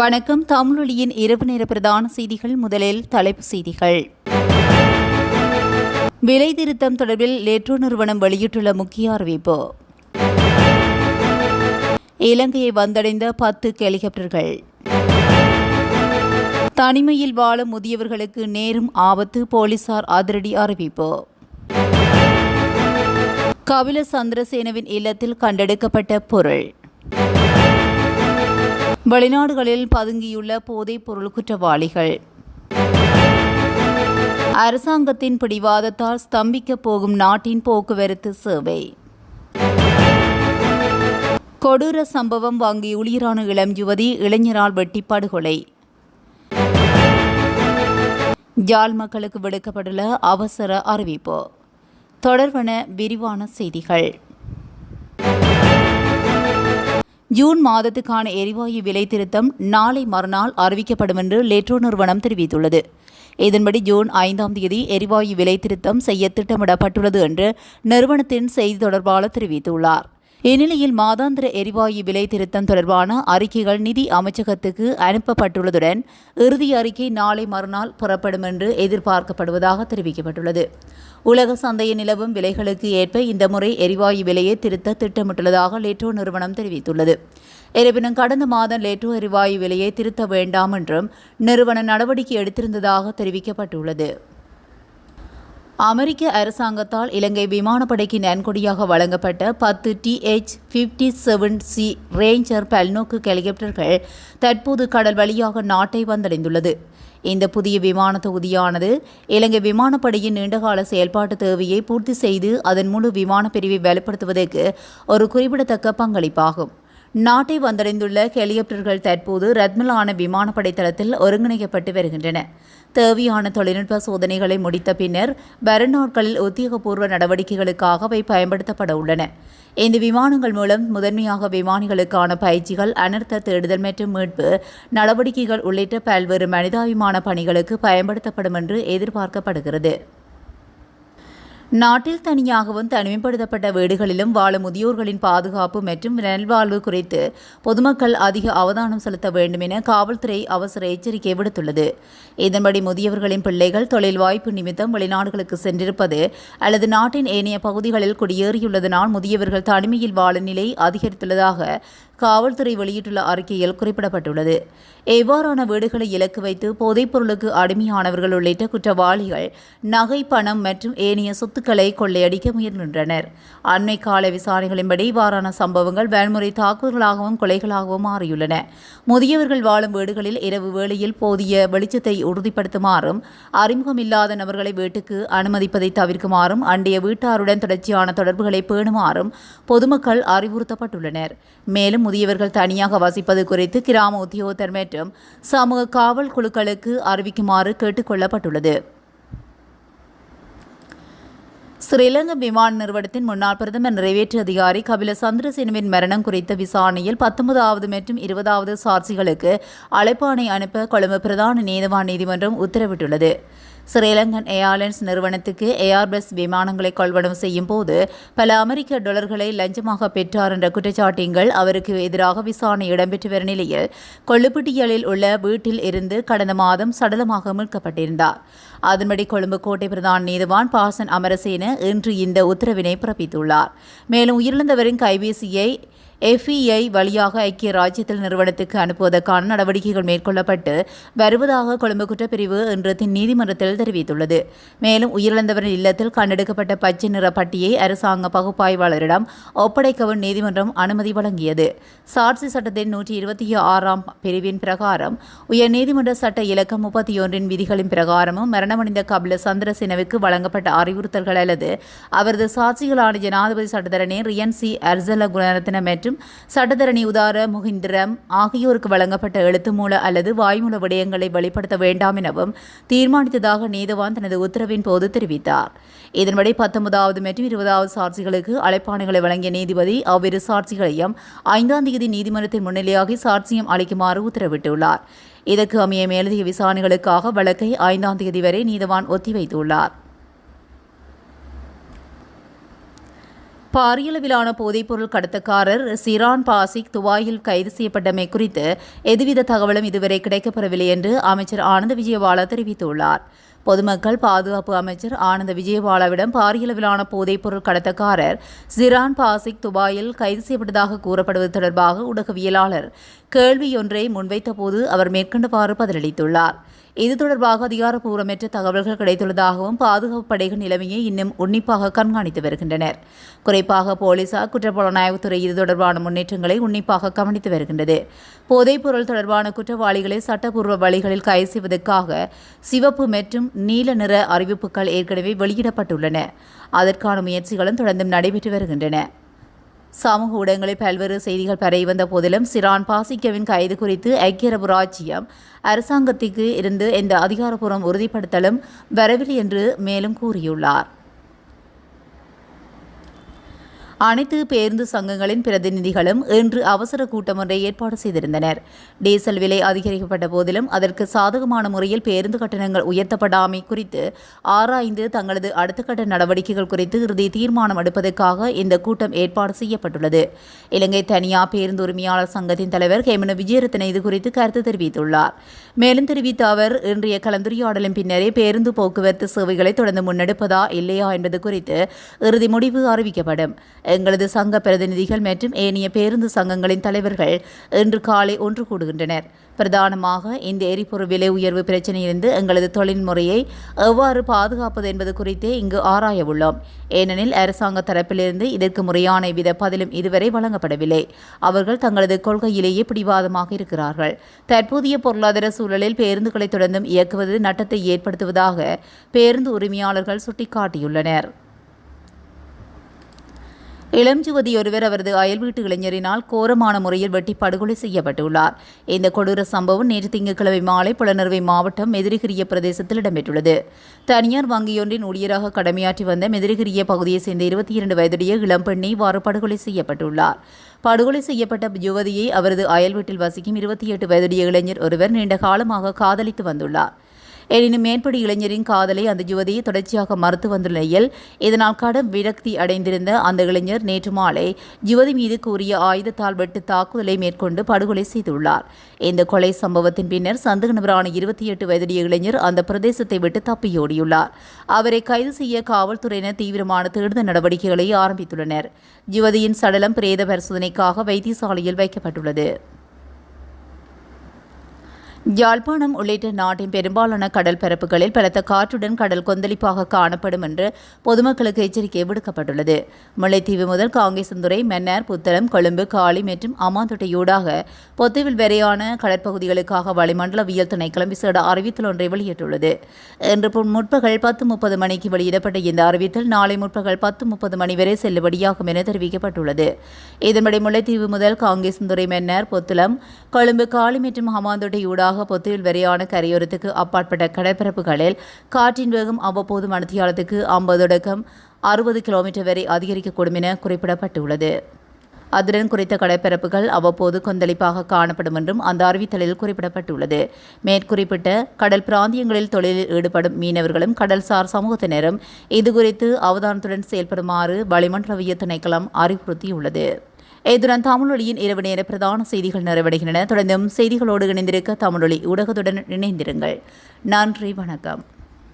வணக்கம். தமிழொலியின் இரவு நேர பிரதான செய்திகள். முதலில் தலைப்புச் செய்திகள். விலை திருத்தம் தொடர்பில் லேட்ரோ நிறுவனம் வெளியிட்டுள்ள முக்கிய அறிவிப்பு. இலங்கையை வந்தடைந்த 10 ஹெலிகாப்டர்கள். தனிமையில் வாழும் முதியவர்களுக்கு நேரும் ஆபத்து, போலீசார் அதிரடி அறிவிப்பு. கபில சந்திரசேனவின் இல்லத்தில் கண்டெடுக்கப்பட்ட பொருள். வெளிநாடுகளில் பதுங்கியுள்ள போதைப் பொருள் குற்றவாளிகள். அரசாங்கத்தின் பிடிவாதத்தால் ஸ்தம்பிக்கப் போகும் நாட்டின் போக்குவரத்து சேவை. கொடூர சம்பவம், வங்கி ஊழியரான இளம் யுவதி இளைஞரால் வெட்டி படுகொலை. யாழ் மக்களுக்கு விடுக்கப்பட்டுள்ள அவசர அறிவிப்பு. தொடர்பான விரிவான செய்திகள். ஜூன் மாதத்துக்கான எரிவாயு விலை திருத்தம் நாளை மறுநாள் அறிவிக்கப்படும் என்று லேட்ரோ நிறுவனம் தெரிவித்துள்ளது. இதன்படி ஜூன் 5ஆம் தேதி எரிவாயு விலை திருத்தம் செய்ய திட்டமிடப்பட்டுள்ளது என்று நிறுவனத்தின் செய்தி தொடர்பாளர் தெரிவித்துள்ளார். இந்நிலையில் மாதாந்திர எரிவாயு விலை திருத்தம் தொடர்பான அறிக்கைகள் நிதி அமைச்சகத்துக்கு அனுப்பப்பட்டுள்ளதுடன் இறுதி அறிக்கை நாளை மறுநாள் புறப்படும் என்று எதிர்பார்க்கப்படுவதாக தெரிவிக்கப்பட்டுள்ளது. உலக சந்தையில் நிலவும் விலைகளுக்கு ஏற்ப இந்த முறை எரிவாயு விலையை திருத்த திட்டமிட்டுள்ளதாக லேட்ரோ நிறுவனம் தெரிவித்துள்ளது. இருப்பினும் கடந்த மாதம் லேட்ரோ எரிவாயு விலையை திருத்த வேண்டாம் என்றும் நிறுவனம் நடவடிக்கை எடுத்திருந்ததாக தெரிவிக்கப்பட்டுள்ளது. அமெரிக்க அரசாங்கத்தால் இலங்கை விமானப்படைக்கு நன்கொடையாக வழங்கப்பட்ட 10 TH-57C ரேஞ்சர் பல்நோக்கு ஹெலிகாப்டர்கள் தற்போது கடல் வழியாக நாட்டை வந்தடைந்துள்ளது. இந்த புதிய விமான தொகுதியானது இலங்கை விமானப்படையின் நீண்டகால செயல்பாட்டு தேவையை பூர்த்தி செய்து அதன் முழு விமான பிரிவை வலுப்படுத்துவதற்கு ஒரு குறிப்பிடத்தக்க பங்களிப்பாகும். நாட்டை வந்தடைந்துள்ள ஹெலிகாப்டர்கள் தற்போது ரத்மலான விமானப்படை தளத்தில் ஒருங்கிணைக்கப்பட்டு வருகின்றன. தேவையான தொழில்நுட்ப சோதனைகளை முடித்த பின்னர் வரும் நாட்களில் உத்தியோகபூர்வ நடவடிக்கைகளுக்காக அவை பயன்படுத்தப்பட உள்ளன. இந்த விமானங்கள் மூலம் முதன்மையாக விமானிகளுக்கான பயிற்சிகள், அனர்த்த தேடுதல் மற்றும் மீட்பு நடவடிக்கைகள் உள்ளிட்ட பல்வேறு மனிதாபிமான பணிகளுக்கு பயன்படுத்தப்படும் என்று எதிர்பார்க்கப்படுகிறது. நாட்டில் தனியாகவும் தனிமைப்படுத்தப்பட்ட வீடுகளிலும் வாழும் முதியோர்களின் பாதுகாப்பு மற்றும் நல்வாழ்வு குறித்து பொதுமக்கள் அதிக அவதானம் செலுத்த வேண்டும் என காவல்துறை அவசர எச்சரிக்கை விடுத்துள்ளது. இதன்படி முதியவர்களின் பிள்ளைகள் தொழில் வாய்ப்பு நிமித்தம் வெளிநாடுகளுக்கு சென்றிருப்பது அல்லது நாட்டின் ஏனைய பகுதிகளில் குடியேறியுள்ளதனால் முதியவர்கள் தனிமையில் வாழும் நிலை அதிகரித்துள்ளதாக காவல்துறை வெளியிட்டுள்ள அறிக்கையில் குறிப்பிடப்பட்டுள்ளது. எவ்வாறான வீடுகளை இலக்கு வைத்து போதைப் பொருளுக்கு அடிமையானவர்கள் உள்ளிட்ட குற்றவாளிகள் நகை, பணம் மற்றும் ஏனைய சொத்துக்களை கொள்ளையடிக்க முயன்கின்றனர். அண்மை கால விசாரணைகளின்படி இவ்வாறான சம்பவங்கள் வன்முறை தாக்குதல்களாகவும் கொலைகளாகவும் மாறியுள்ளன. முதியவர்கள் வாழும் வீடுகளில் இரவு வேளையில் போதிய வெளிச்சத்தை உறுதிப்படுத்துமாறும், அறிமுகமில்லாத நபர்களை வீட்டுக்கு அனுமதிப்பதை தவிர்க்குமாறும், அண்டைய வீட்டாருடன் தொடர்ச்சியான தொடர்புகளை பேணுமாறும் பொதுமக்கள் அறிவுறுத்தப்பட்டுள்ளனர். மேலும் முதியவர்கள் தனியாக வசிப்பது குறித்து கிராம உத்தியோகத்தர் மற்றும் சமூக காவல் குழுக்களுக்கு அறிவிக்குமாறு கேட்டுக் கொள்ளப்பட்டுள்ளது. ஸ்ரீலங்கா விமான நிறுவனத்தின் முன்னாள் பிரதமர் நிறைவேற்று அதிகாரி கபில சந்திரசேனவின் மரணம் குறித்த விசாரணையில் 19வது மற்றும் 20வது சாட்சிகளுக்கு அழைப்பாணை அனுப்ப கொழும்பு பிரதான நீதிவான் நீதிமன்றம் உத்தரவிட்டுள்ளது. ஸ்ரீலங்கன் ஏர்லைன்ஸ் நிறுவனத்துக்கு ஏர்பஸ் விமானங்களை கொள்வனவு செய்யும் போது பல அமெரிக்க டாலர்களை லஞ்சமாக பெற்றார் என்ற குற்றச்சாட்டுகள் அவருக்கு எதிராக விசாரணை இடம்பெற்று வரும் நிலையில் கொள்ளுப்பட்டியலில் உள்ள வீட்டில் இருந்து கடந்த மாதம் சடலமாக மீட்கப்பட்டிருந்தார். அதன்படி கொழும்பு கோட்டை பிரதான நீதிவான் பாசன் அமரசேன இன்று இந்த உத்தரவினை பிறப்பித்துள்ளார். மேலும் உயிரிழந்தவரின் கைபேசியை FBI வழியாக ஐக்கிய ராஜ்யத்தில் நிறுவனத்துக்கு அனுப்புவதற்கான நடவடிக்கைகள் மேற்கொள்ளப்பட்டு வருவதாக கொழும்பு குற்றப்பிரிவு இன்று நீதிமன்றத்தில் தெரிவித்துள்ளது. மேலும் உயிரிழந்தவரின் இல்லத்தில் கண்டெடுக்கப்பட்ட பச்சை நிற பட்டியை அரசாங்க பகுப்பாய்வாளரிடம் ஒப்படைக்கவும் நீதிமன்றம் அனுமதி வழங்கியது. சாட்சி சட்டத்தின் 126ஆம் பிரிவின் பிரகாரம் உயர்நீதிமன்ற சட்ட இலக்கம் 31 விதிகளின் பிரகாரமும் மரணமடைந்த கபில சந்திரசேனவுக்கு வழங்கப்பட்ட அறிவுறுத்தல்கள் அல்லது அவரது சாட்சிகளான ஜனாதிபதி சட்டத்தரணி ரியன் சி அர்சல குணரத்ன மற்றும் சட்டத்தரணி உதார முகிந்திரம் ஆகியோருக்கு வழங்கப்பட்ட எழுத்து மூல அல்லது வாய்மூல விடயங்களை வெளிப்படுத்த வேண்டாம் எனவும் தீர்மானித்ததாக நீதிவான் தனது உத்தரவின் போது தெரிவித்தார். இதன்படி 19வது மற்றும் 20வது சாட்சிகளுக்கு அழைப்பாணைகளை வழங்கிய நீதிபதி அவ்விரு சாட்சிகளையும் 5ஆம் தேதி நீதிமன்றத்தில் முன்னிலையாகி சாட்சியம் அளிக்குமாறு உத்தரவிட்டுள்ளார். இதற்கு அமைய மேலதிக விசாரணைகளுக்காக வழக்கை 5ஆம் தேதி வரை நீதிவான் ஒத்திவைத்துள்ளார். பாரியளவிலான போதைப்பொருள் கடத்தக்காரர் சிரான் பாசிக் துபாயில் கைது செய்யப்பட்டமை குறித்து எதுவித தகவலும் இதுவரை கிடைக்கப்பெறவில்லை என்று அமைச்சர் ஆனந்த விஜயபால தெரிவித்துள்ளார். பொதுமக்கள் பாதுகாப்பு அமைச்சர் ஆனந்த விஜயபாலவிடம் பாரியளவிலான போதைப்பொருள் கடத்தக்காரர் சிரான் பாசிக் துபாயில் கைது செய்யப்பட்டதாக கூறப்படுவது தொடர்பாக ஊடகவியலாளர் கேள்வியொன்றை முன்வைத்தபோது அவர் மேற்கண்டவாறு பதிலளித்துள்ளார். இது தொடர்பாக அதிகாரப்பூர்வமற்ற தகவல்கள் கிடைத்துள்ளதாகவும் பாதுகாப்பு படைகள் நிலைமையை இன்னும் உன்னிப்பாக கண்காணித்து வருகின்றனர். குறிப்பாக போலீசார் குற்றப்புலனாய்வுத்துறை இது தொடர்பான முன்னேற்றங்களை உன்னிப்பாக கவனித்து வருகின்றது. போதைப்பொருள் தொடர்பான குற்றவாளிகளை சட்டப்பூர்வ வழிகளில் கைது செய்வதற்காக சிவப்பு மற்றும் நீல நிற அறிவிப்புகள் ஏற்கனவே வெளியிடப்பட்டுள்ளன. அதற்கான முயற்சிகளும் தொடர்ந்தும் நடைபெற்று வருகின்றன. சமூக ஊடகங்களில் பல்வேறு செய்திகள் பரவி வந்த போதிலும் சிரான் பாசிக்கவின் கைது குறித்து ஐக்கிய அரபு ராச்சியம் அரசாங்கத்திற்கு இருந்து எந்த அதிகாரப்பூர்வ உறுதிப்படுத்தலும் வரவில்லை என்று மேலும் கூறியுள்ளார். அனைத்து பேருந்து சங்கங்களின் பிரதிநிதிகளும் இன்று அவசர கூட்டம் ஒன்றை ஏற்பாடு செய்திருந்தனர். டீசல் விலை அதிகரிக்கப்பட்ட போதிலும் அதற்கு சாதகமான முறையில் பேருந்து கட்டணங்கள் உயர்த்தப்படாமை குறித்து ஆராய்ந்து தங்களது அடுத்த கட்ட நடவடிக்கைகள் குறித்து இறுதி தீர்மானம் எடுப்பதற்காக இந்த கூட்டம் ஏற்பாடு செய்யப்பட்டுள்ளது. இலங்கை தனியார் பேருந்து உரிமையாளர் சங்கத்தின் தலைவர் ஹேமன விஜயரத்ன இது குறித்து கருத்து தெரிவித்துள்ளார். மேலும் தெரிவித்த அவர், இன்றைய கலந்துரையாடலின் பின்னரே பேருந்து போக்குவரத்து சேவைகளை தொடர்ந்து முன்னெடுப்பதா இல்லையா என்பது குறித்து இறுதி முடிவு அறிவிக்கப்படும். எங்களது சங்க பிரதிநிதிகள் மற்றும் ஏனைய பேருந்து சங்கங்களின் தலைவர்கள் இன்று காலை ஒன்று கூடுகின்றனர். பிரதானமாக இந்த எரிபொருள் விலை உயர்வு பிரச்சினையிலிருந்து எங்களது தொழில்முறையை எவ்வாறு பாதுகாப்பது என்பது குறித்தே இங்கு ஆராய உள்ளோம். ஏனெனில் அரசாங்க தரப்பிலிருந்து இதற்கு முறையான எவ்வித பதிலும் இதுவரை வழங்கப்படவில்லை. அவர்கள் தங்களது கொள்கையிலேயே பிடிவாதமாக இருக்கிறார்கள். தற்போதைய பொருளாதார சூழலில் பேருந்துகளை தொடர்ந்தும் இயக்குவது நட்டத்தை ஏற்படுத்துவதாக பேருந்து உரிமையாளர்கள் சுட்டிக்காட்டியுள்ளனர். இளம் யுவதி ஒருவர் அவரது அயல் வீட்டு இளைஞரினால் கோரமான முறையில் வெட்டி படுகொலை செய்யப்பட்டுள்ளார். இந்த கொடூர சம்பவம் நேற்று திங்கட்கிழமை மாலை புலனறுவை மாவட்டம் மெதிரிகிரிய பிரதேசத்தில் இடம்பெற்றுள்ளது. தனியார் வங்கியொன்றின் ஊழியராக கடமையாற்றி வந்த மெதிரிகிரிய பகுதியைச் சேர்ந்த 22 வயதுடைய இளம்பெண்ணை இவ்வாறு படுகொலை செய்யப்பட்டுள்ளார். படுகொலை செய்யப்பட்ட யுவதியை அவரது அயல் வீட்டில் வசிக்கும் 28 வயதுடைய இளைஞர் ஒருவர் நீண்ட காலமாக காதலித்து வந்துள்ளார். எனினும் மேற்படி இளைஞரின் காதலை அந்த யுவதியை தொடர்ச்சியாக மறுத்து வந்துள்ள நிலையில் இதனால் கடும் விரக்தி அடைந்திருந்த அந்த இளைஞர் நேற்று மாலை யுவதி மீது கூறிய ஆயுதத்தால் வெட்டு தாக்குதலை மேற்கொண்டு படுகொலை செய்துள்ளார். இந்த கொலை சம்பவத்தின் பின்னர் சந்தேக நபரான 28 வயதுடைய இளைஞர் அந்த பிரதேசத்தை விட்டு தப்பியோடியுள்ளார். அவரை கைது செய்ய காவல்துறையினர் தீவிரமான தேடுதல் நடவடிக்கைகளை ஆரம்பித்துள்ளனர். யுவதியின் சடலம் பிரேத பரிசோதனைக்காக வைத்தியசாலையில் வைக்கப்பட்டுள்ளது. யாழ்ப்பாணம் உள்ளிட்ட நாட்டின் பெரும்பாலான கடல் பரப்புகளில் பலத்த காற்றுடன் கடல் கொந்தளிப்பாக காணப்படும் என்று பொதுமக்களுக்கு எச்சரிக்கை விடுக்கப்பட்டுள்ளது. முல்லைத்தீவு முதல் காங்கேசன்துறை, மன்னார், புத்தளம், கொழும்பு, காலி மற்றும் அம்மாந்தோட்டையூடாக பொத்துவில் வரையான கடற்பகுதிகளுக்காக வளிமண்டலவியல் திணைக்களம் விசேட அறிவித்தல் ஒன்றை வெளியிட்டுள்ளது. இன்று முற்பகல் 10:30 மணிக்கு வெளியிடப்பட்ட இந்த அறிவித்தல் நாளை முற்பகல் 10:30 மணி வரை செல்லுபடியாகும் என தெரிவிக்கப்பட்டுள்ளது. இதன்படி முல்லைத்தீவு முதல் காங்கேசன்துறை, மன்னார், புத்தளம், கொழும்பு, காலி மற்றும் அம்மாந்தோட்டையூடாக பொத்துவில் வரையான கரையோரத்துக்கு அப்பாற்பட்ட கடற்பரப்புகளில் காற்றின் வேகம் அவ்வப்போது மணித்தியாலத்துக்கு 50-60 கிலோமீட்டர் வரை அதிகரிக்கக்கூடும் என குறிப்பிடப்பட்டுள்ளது. அதுடன் குறித்த கடற்பரப்புகள் அவ்வப்போது கொந்தளிப்பாக காணப்படும் என்றும் அந்த அறிவித்தலில் குறிப்பிடப்பட்டுள்ளது. மேற்குறிப்பிட்ட கடல் பிராந்தியங்களில் தொழிலில் ஈடுபடும் மீனவர்களும் கடல்சார் சமூகத்தினரும் இதுகுறித்து அவதானத்துடன் செயல்படுமாறு வளிமண்டலவியல் திணைக்களம் அறிவுறுத்தியுள்ளது. இதுடன் தமிழொலியின் இரவு நேர பிரதான செய்திகள் நிறைவடைகின்றன. தொடர்ந்தும் செய்திகளோடு இணைந்திருக்க தமிழொலி ஊடகத்துடன் இணைந்திருங்கள். நன்றி, வணக்கம்.